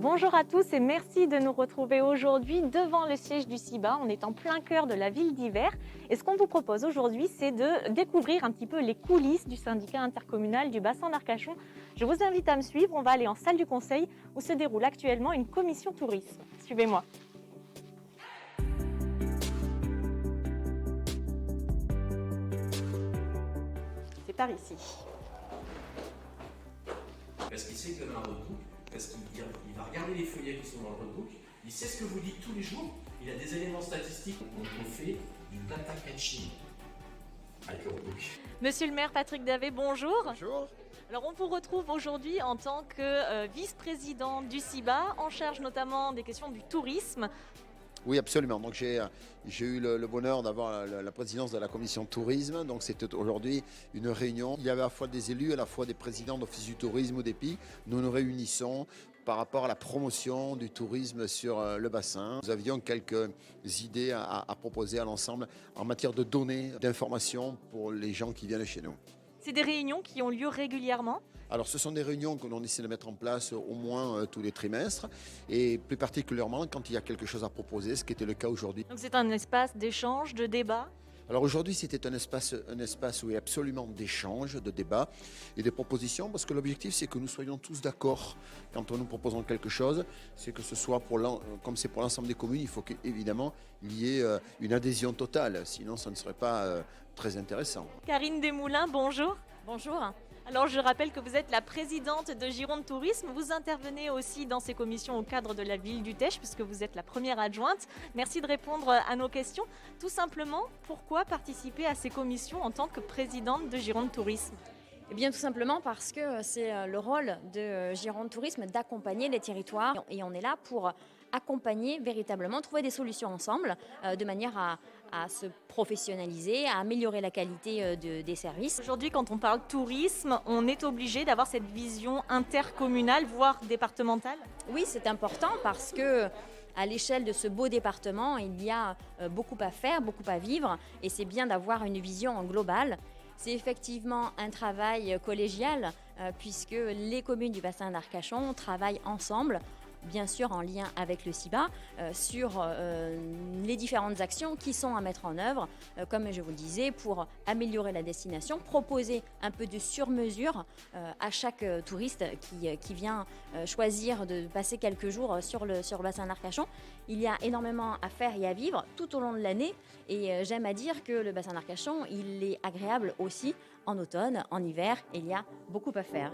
Bonjour à tous et merci de nous retrouver aujourd'hui devant le siège du CIBA. On est en plein cœur de la ville d'Yverdon. Et ce qu'on vous propose aujourd'hui, c'est de découvrir un petit peu les coulisses du syndicat intercommunal du bassin d'Arcachon. Je vous invite à me suivre. On va aller en salle du conseil où se déroule actuellement une commission tourisme. Suivez-moi. C'est par ici. Parce qu'il sait qu'il y en a un roadbook, parce qu'il va regarder les feuillets qui sont dans le roadbook, il sait ce que vous dites tous les jours, il a des éléments statistiques. On fait du data catching avec le roadbook. Monsieur le maire Patrick Davé, bonjour. Bonjour. Alors on vous retrouve aujourd'hui en tant que vice-président du CIBA, en charge notamment des questions du tourisme. Oui, absolument. Donc j'ai eu le bonheur d'avoir la présidence de la commission tourisme. Donc c'était aujourd'hui une réunion. Il y avait à la fois des élus, à la fois des présidents d'office du tourisme ou d'EPI. Nous nous réunissons par rapport à la promotion du tourisme sur le bassin. Nous avions quelques idées à proposer à l'ensemble en matière de données, d'informations pour les gens qui viennent chez nous. C'est des réunions qui ont lieu régulièrement. Alors ce sont des réunions que l'on essaie de mettre en place au moins tous les trimestres et plus particulièrement quand il y a quelque chose à proposer, ce qui était le cas aujourd'hui. Donc c'est un espace d'échange, de débat. Alors aujourd'hui, c'était un espace où il y a absolument d'échanges, de débats et de propositions, parce que l'objectif, c'est que nous soyons tous d'accord quand nous proposons quelque chose. C'est que ce soit, comme c'est pour l'ensemble des communes, il faut qu'évidemment, il y ait une adhésion totale, sinon ça ne serait pas très intéressant. Karine Desmoulins, bonjour. Bonjour. Alors je rappelle que vous êtes la présidente de Gironde Tourisme. Vous intervenez aussi dans ces commissions au cadre de la ville du Teche puisque vous êtes la première adjointe. Merci de répondre à nos questions. Tout simplement, pourquoi participer à ces commissions en tant que présidente de Gironde Tourisme ? Eh bien, tout simplement parce que c'est le rôle de Gironde Tourisme d'accompagner les territoires et on est là pour accompagner véritablement, trouver des solutions ensemble de manière à se professionnaliser, à améliorer la qualité des services. Aujourd'hui, quand on parle tourisme, on est obligé d'avoir cette vision intercommunale, voire départementale. Oui, c'est important parce que à l'échelle de ce beau département, il y a beaucoup à faire, beaucoup à vivre et c'est bien d'avoir une vision globale. C'est effectivement un travail collégial puisque les communes du bassin d'Arcachon travaillent ensemble, bien sûr en lien avec le CIBA, sur les différentes actions qui sont à mettre en œuvre, comme je vous le disais, pour améliorer la destination, proposer un peu de sur-mesure à chaque touriste qui vient choisir de passer quelques jours sur le bassin d'Arcachon. Il y a énormément à faire et à vivre tout au long de l'année et j'aime à dire que le bassin d'Arcachon, il est agréable aussi en automne, en hiver, et il y a beaucoup à faire.